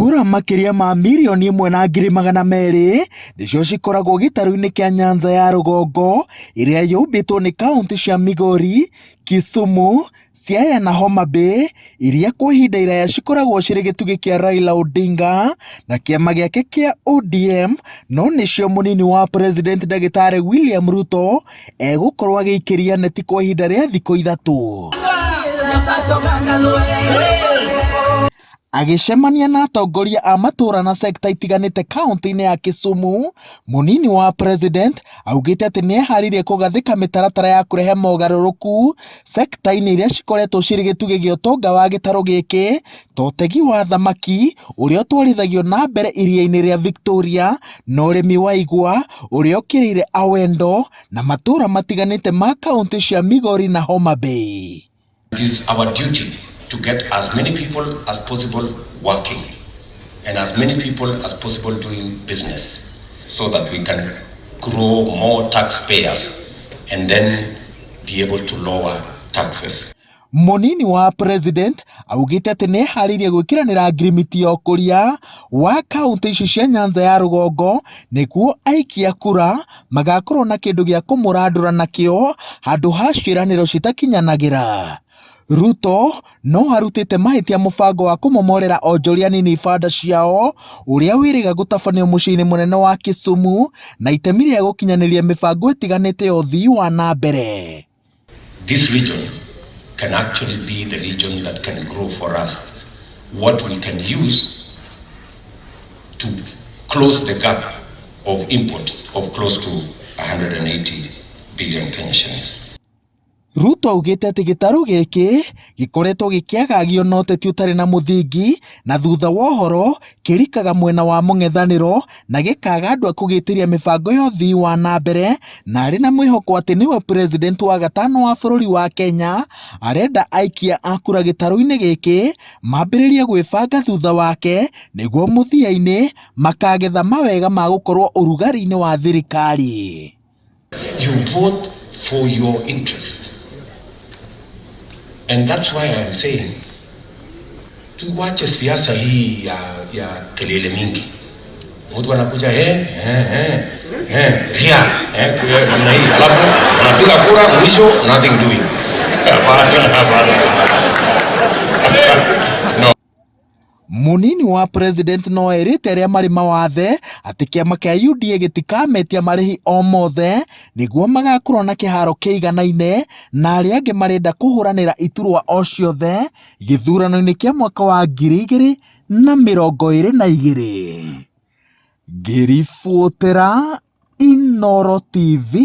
Kura makiria ma mirioni 1,200,000 nicio cikoragwo gitaru-ini kia Nyanza ya Rugongo iria yumbitwo ni kaunti cia Migori, Kisumu, Siaya na Homa Bay iria kwa ihinda iraya cikoragwo ciri gitugi kia Raila Odinga na kiama giake kia ODM, no nicio munini wa President Ndagitari William Ruto egukorwo agiikiria neti kwa ihinda ria thikũ 3. Agicemania na atongoria a matura na sekta itiganite kaunti-ini ya Kisumu, munini wa president augite ati nieharirie kugathika mitaratara ya kurehe mogaruruku sekta-ini iria cikoretwo ciri gitugi gia utonga wa gitaru giki ta utegi wa thamaki uria utwarithagio na mbere iria-ini ria Victoria na urimi wa igwa uria ukiriire Awendo na matura matiganite ma kaunti cia Migori na Homa Bay. It is our duty to get as many people as possible working and as many people as possible doing business so that we can grow more taxpayers and then be able to lower taxes. Munini wa president augite ati neharirie gwikiranira ngirimiti ya ukuria wa kaunti ici cia Nyanza ya Rugongo niguo aikia kura magakorwo na kindu gia kumurandura nakio handu ha ciiraniro citakinyanagira. Ruto no arutite mahitia mubango wa kumomorera onjoria nini ibanda ciao uria wiriga gutabanio muciini munene wa Kisumu na itemi ria gukinyaniria mibango itiganite ya uthii wa na mbere. This region can actually be the region that can grow for us what we can use to close the gap of imports of close to 180 billion Kenya shillings. Ruto augite ati gitaru giki gikoretwo gikiagagio na uteti utari na muthingi na thutha wa uhoro kirikaga mwena wa mung'ethaniro na gikaga andu akugitiria mibango ya uthii wa na mbere na ari na mwihoko ati niwe president wa gatano wa bururi wa Kenya arenda aikia akura gitaru-ini giki mambiririe gwibanga thutha wake niguo muthia-ini makagetha mawega ma gukorwo urugari-ini wa thirikari. You vote for your interests. And that's why I am saying tuwache siasa hii ya kelele mingi. Mtu anakuja namna hii alafu anapiga kura mwisho nothing doing. Munini wa president no erite aria mari mawathe ati kiama kia UDA gitikametia marihi o mothe niguo magakorwo na kiharo kiiganaine na aria angi marenda kuhuranira iturwa o ciothe githurano-ini kia mwaka wa 2022. Ngiribotera Inooro TV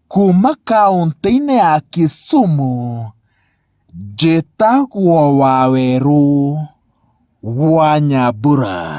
kuma kaunti-ini ya Kisumu, njitagwo Waweru wa Nyambura.